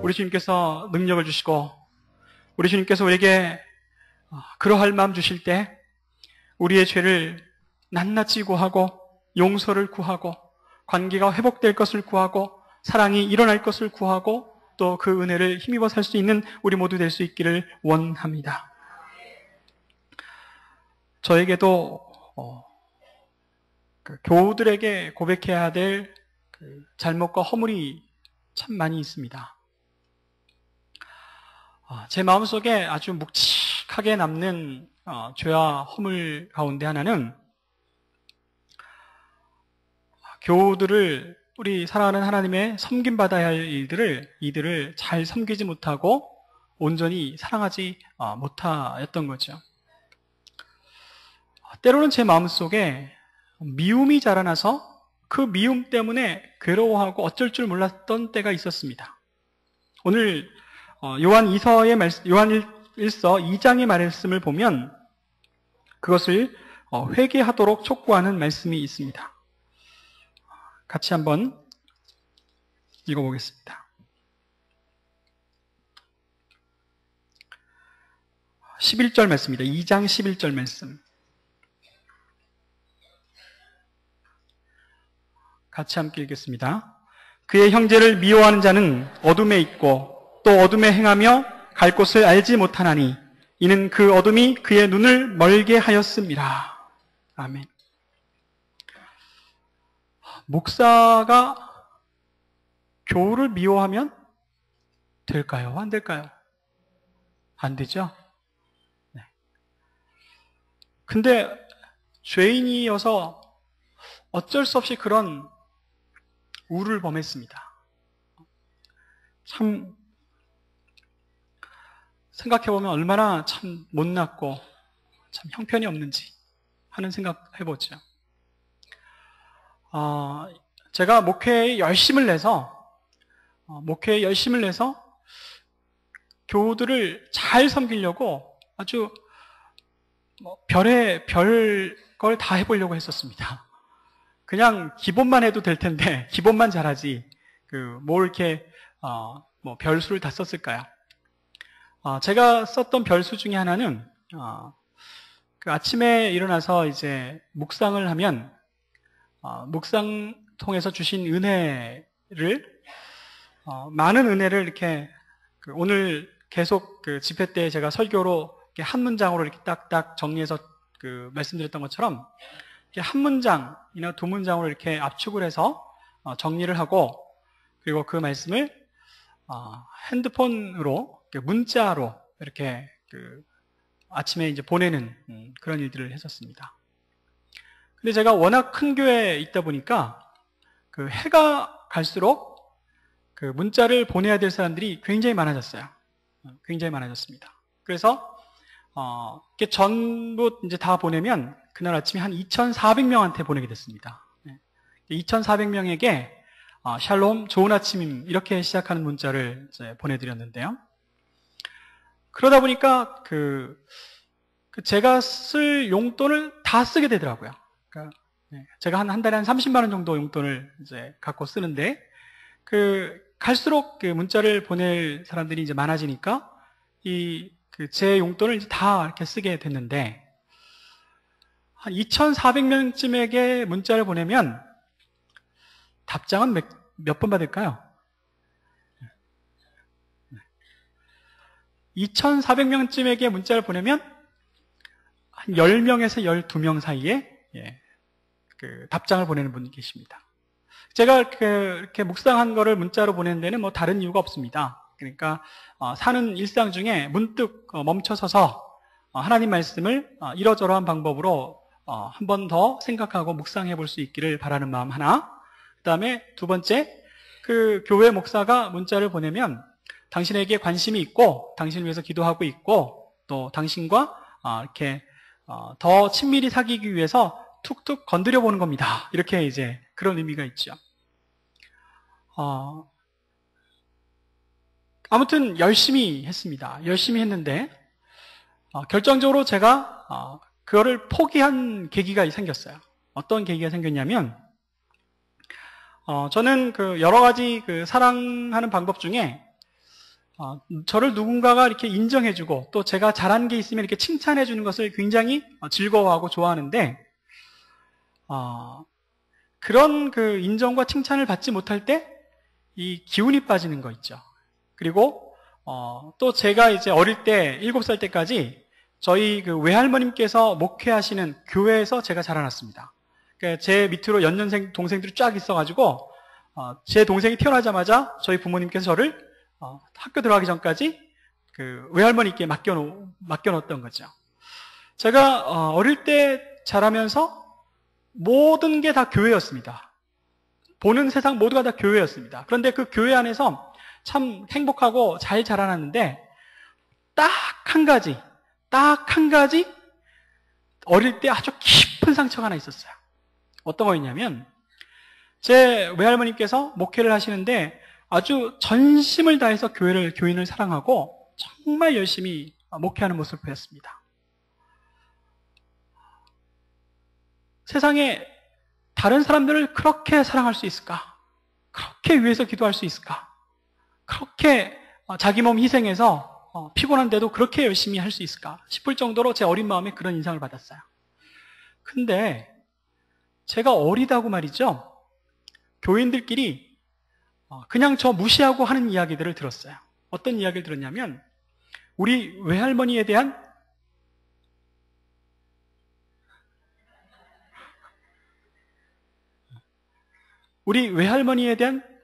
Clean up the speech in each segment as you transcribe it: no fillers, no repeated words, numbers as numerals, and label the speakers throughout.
Speaker 1: 우리 주님께서 능력을 주시고 우리 주님께서 우리에게 그러할 마음 주실 때 우리의 죄를 낱낱이 구하고 용서를 구하고 관계가 회복될 것을 구하고 사랑이 일어날 것을 구하고 또 그 은혜를 힘입어 살 수 있는 우리 모두 될 수 있기를 원합니다. 저에게도 교우들에게 고백해야 될 잘못과 허물이 참 많이 있습니다. 제 마음속에 아주 묵직하게 남는 죄와 허물 가운데 하나는 교우들을 우리 사랑하는 하나님의 섬김받아야 할 이들을 잘 섬기지 못하고 온전히 사랑하지 못하였던 거죠. 때로는 제 마음속에 미움이 자라나서 그 미움 때문에 괴로워하고 어쩔 줄 몰랐던 때가 있었습니다. 오늘 요한 1서 2장의 말씀을 보면 그것을 회개하도록 촉구하는 말씀이 있습니다. 같이 한번 읽어보겠습니다. 11절 말씀입니다. 2장 11절 말씀. 같이 함께 읽겠습니다. 그의 형제를 미워하는 자는 어둠에 있고 또 어둠에 행하며 갈 곳을 알지 못하나니 이는 그 어둠이 그의 눈을 멀게 하였음이라. 아멘. 목사가 교우를 미워하면 될까요? 안 될까요? 안 되죠? 네. 근데 죄인이어서 어쩔 수 없이 그런 우를 범했습니다. 참 생각해보면 얼마나 참 못났고 참 형편이 없는지 하는 생각 해보죠. 제가 목회에 열심을 내서 교우들을 잘 섬기려고 아주 별 걸 다 해보려고 했었습니다. 그냥 기본만 해도 될 텐데 기본만 잘하지 뭘 이렇게 별수를 다 썼을까요? 제가 썼던 별수 중에 하나는 그 아침에 일어나서 이제 묵상을 하면 묵상 통해서 주신 은혜를 많은 은혜를 이렇게 오늘 계속 집회 때 제가 설교로 이렇게 한 문장으로 이렇게 딱딱 정리해서 말씀드렸던 것처럼 이렇게 한 문장이나 두 문장으로 이렇게 압축을 해서 정리를 하고 그리고 그 말씀을 핸드폰으로 문자로 이렇게 아침에 이제 보내는 그런 일들을 했었습니다. 근데 제가 워낙 큰 교회에 있다 보니까 해가 갈수록 문자를 보내야 될 사람들이 굉장히 많아졌어요. 굉장히 많아졌습니다. 그래서 이렇게 전부 이제 다 보내면 그날 아침에 한 2,400명한테 보내게 됐습니다. 2,400명에게 샬롬, 좋은 아침 이렇게 시작하는 문자를 이제 보내드렸는데요. 그러다 보니까 제가 쓸 용돈을 다 쓰게 되더라고요. 그러니까 제가 한 달에 한 30만 원 정도 용돈을 이제 갖고 쓰는데 갈수록 문자를 보낼 사람들이 이제 많아지니까 제 용돈을 이제 다 이렇게 쓰게 됐는데 한 2,400명쯤에게 문자를 보내면 답장은 몇 번 받을까요? 2,400명쯤에게 문자를 보내면 한 10명에서 12명 사이에 답장을 보내는 분이 계십니다. 제가 이렇게 묵상한 거를 문자로 보내는 데는 뭐 다른 이유가 없습니다. 그러니까 사는 일상 중에 문득 멈춰서서 하나님 말씀을 이러저러한 방법으로 한 번 더 생각하고 묵상해 볼 수 있기를 바라는 마음 하나, 그 다음에 두 번째, 교회 목사가 문자를 보내면 당신에게 관심이 있고 당신을 위해서 기도하고 있고 또 당신과 이렇게 더 친밀히 사귀기 위해서 툭툭 건드려 보는 겁니다. 이렇게 이제 그런 의미가 있죠. 아무튼 열심히 했습니다. 열심히 했는데 결정적으로 제가 그거를 포기한 계기가 생겼어요. 어떤 계기가 생겼냐면 저는 그 여러 가지 그 사랑하는 방법 중에 저를 누군가가 이렇게 인정해주고 또 제가 잘한 게 있으면 이렇게 칭찬해주는 것을 굉장히 즐거워하고 좋아하는데 그런 그 인정과 칭찬을 받지 못할 때 이 기운이 빠지는 거 있죠. 그리고 또 제가 이제 어릴 때 7살 때까지 저희 그 외할머님께서 목회하시는 교회에서 제가 자라났습니다. 그러니까 제 밑으로 연년생 동생들이 쫙 있어가지고 제 동생이 태어나자마자 저희 부모님께서 저를 학교 들어가기 전까지 그 외할머니께 맡겨놓았던 거죠. 제가 어릴 때 자라면서 모든 게 다 교회였습니다. 보는 세상 모두가 다 교회였습니다. 그런데 그 교회 안에서 참 행복하고 잘 자라났는데 딱 한 가지 어릴 때 아주 깊은 상처가 하나 있었어요. 어떤 거였냐면 제 외할머니께서 목회를 하시는데 아주 전심을 다해서 교인을 사랑하고 정말 열심히 목회하는 모습을 보였습니다. 세상에 다른 사람들을 그렇게 사랑할 수 있을까? 그렇게 위해서 기도할 수 있을까? 그렇게 자기 몸 희생해서 피곤한데도 그렇게 열심히 할 수 있을까? 싶을 정도로 제 어린 마음에 그런 인상을 받았어요. 근데 제가 어리다고 말이죠. 교인들끼리 그냥 저 무시하고 하는 이야기들을 들었어요. 어떤 이야기를 들었냐면 우리 외할머니에 대한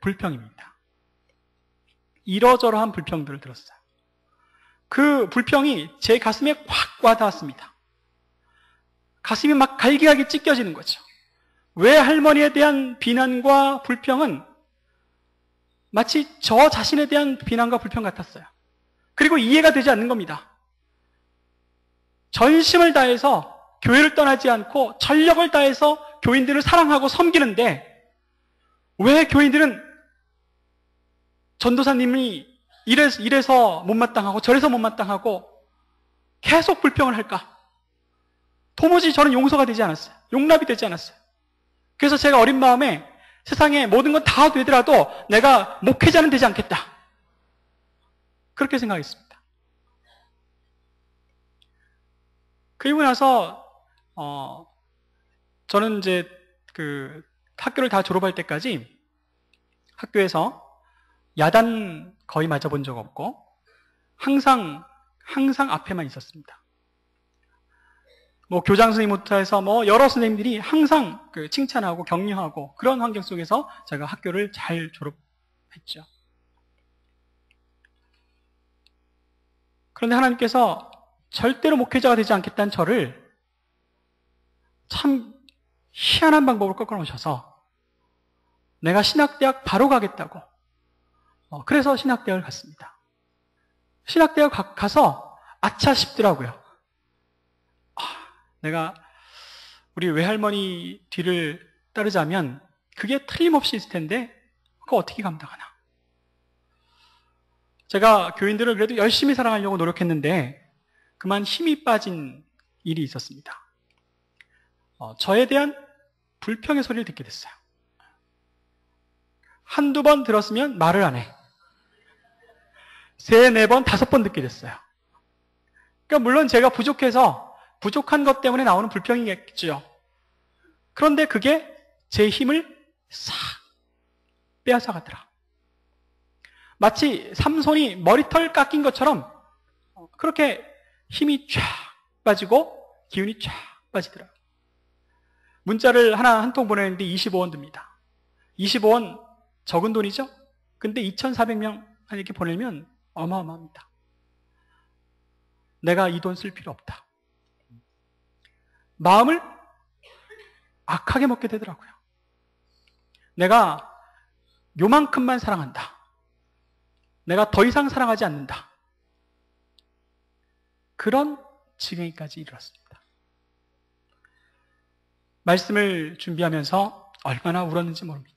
Speaker 1: 불평입니다. 이러저러한 불평들을 들었어요. 그 불평이 제 가슴에 확 와닿았습니다. 가슴이 막 갈기갈기 찢겨지는 거죠. 외할머니에 대한 비난과 불평은 마치 저 자신에 대한 비난과 불평 같았어요. 그리고 이해가 되지 않는 겁니다. 전심을 다해서 교회를 떠나지 않고 전력을 다해서 교인들을 사랑하고 섬기는데 왜 교인들은 전도사님이 이래서 못마땅하고 저래서 못마땅하고 계속 불평을 할까? 도무지 저는 용서가 되지 않았어요. 용납이 되지 않았어요. 그래서 제가 어린 마음에 세상에 모든 건 다 되더라도 내가 목회자는 되지 않겠다. 그렇게 생각했습니다. 그리고 나서 저는 이제 그 학교를 다 졸업할 때까지 학교에서 야단 거의 맞아본 적 없고 항상 앞에만 있었습니다. 뭐 교장 선생님부터 해서 뭐 여러 선생님들이 항상 그 칭찬하고 격려하고 그런 환경 속에서 제가 학교를 잘 졸업했죠. 그런데 하나님께서 절대로 목회자가 되지 않겠다는 저를 참 희한한 방법으로 꺾어놓으셔서 내가 신학대학 바로 가겠다고 그래서 신학대학을 갔습니다. 신학대학 가서 아차 싶더라고요. 내가 우리 외할머니 뒤를 따르자면 그게 틀림없이 있을 텐데 그거 어떻게 감당하나. 제가 교인들을 그래도 열심히 사랑하려고 노력했는데 그만 힘이 빠진 일이 있었습니다. 저에 대한 불평의 소리를 듣게 됐어요. 한두 번 들었으면 말을 안 해. 3, 4번, 5번 듣게 됐어요. 그러니까 물론 제가 부족한 것 때문에 나오는 불평이겠죠. 그런데 그게 제 힘을 싹 빼앗아가더라. 마치 삼손이 머리털 깎인 것처럼 그렇게 힘이 쫙 빠지고 기운이 쫙 빠지더라고요. 문자를 한 통 보내는데 25원 듭니다. 25원 적은 돈이죠? 근데 2,400명 이렇게 보내면 어마어마합니다. 내가 이 돈 쓸 필요 없다. 마음을 악하게 먹게 되더라고요. 내가 요만큼만 사랑한다. 내가 더 이상 사랑하지 않는다. 그런 지경까지 이르렀습니다. 말씀을 준비하면서 얼마나 울었는지 모릅니다.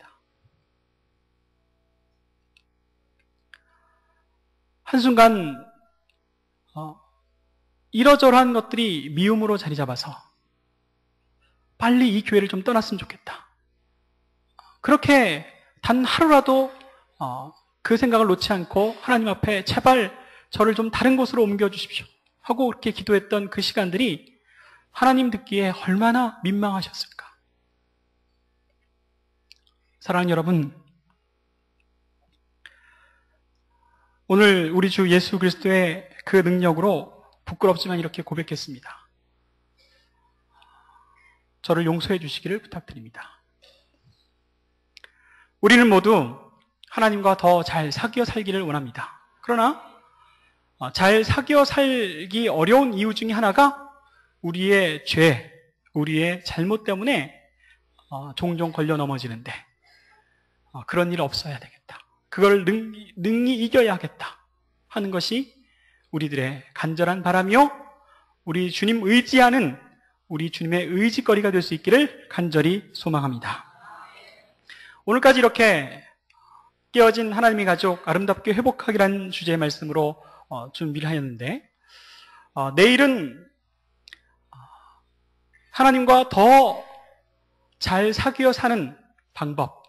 Speaker 1: 한순간 이러저러한 것들이 미움으로 자리 잡아서 빨리 이 교회를 좀 떠났으면 좋겠다. 그렇게 단 하루라도 그 생각을 놓지 않고 하나님 앞에 제발 저를 좀 다른 곳으로 옮겨주십시오 하고 그렇게 기도했던 그 시간들이 하나님 듣기에 얼마나 민망하셨을까. 사랑하는 여러분, 오늘 우리 주 예수 그리스도의 그 능력으로 부끄럽지만 이렇게 고백했습니다. 저를 용서해 주시기를 부탁드립니다. 우리는 모두 하나님과 더 잘 사귀어 살기를 원합니다. 그러나 잘 사귀어 살기 어려운 이유 중에 하나가 우리의 죄, 우리의 잘못 때문에 종종 걸려 넘어지는데 그런 일 없어야 되겠다. 그걸 능히 이겨야겠다 하는 것이 우리들의 간절한 바람이요, 우리 주님 의지하는 우리 주님의 의지거리가 될 수 있기를 간절히 소망합니다. 오늘까지 이렇게 깨어진 하나님의 가족 아름답게 회복하기라는 주제의 말씀으로 준비를 하였는데, 내일은 하나님과 더 잘 사귀어 사는 방법,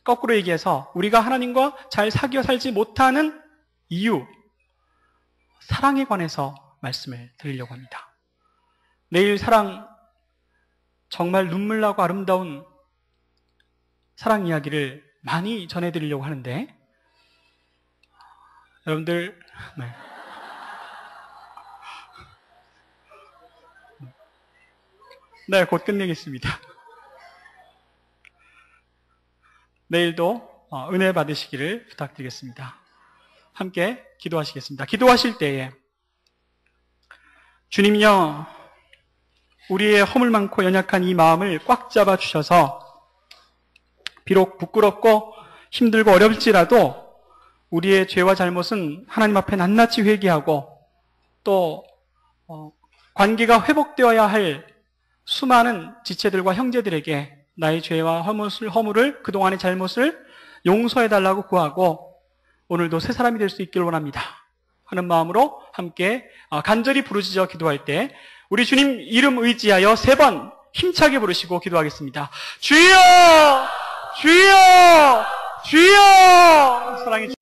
Speaker 1: 거꾸로 얘기해서 우리가 하나님과 잘 사귀어 살지 못하는 이유, 사랑에 관해서 말씀을 드리려고 합니다. 내일 사랑, 정말 눈물 나고 아름다운 사랑 이야기를 많이 전해드리려고 하는데, 여러분들, 네, 곧 끝내겠습니다. 내일도 은혜 받으시기를 부탁드리겠습니다. 함께 기도하시겠습니다. 기도하실 때에 주님이여, 우리의 허물 많고 연약한 이 마음을 꽉 잡아 주셔서 비록 부끄럽고 힘들고 어렵지라도 우리의 죄와 잘못은 하나님 앞에 낱낱이 회개하고 또 관계가 회복되어야 할 수많은 지체들과 형제들에게 나의 죄와 허물을, 그동안의 잘못을 용서해달라고 구하고 오늘도 새 사람이 될 수 있기를 원합니다 하는 마음으로 함께 간절히 부르짖어 기도할 때 우리 주님 이름 의지하여 3번 힘차게 부르시고 기도하겠습니다. 주여! 주여! 주여! 사랑해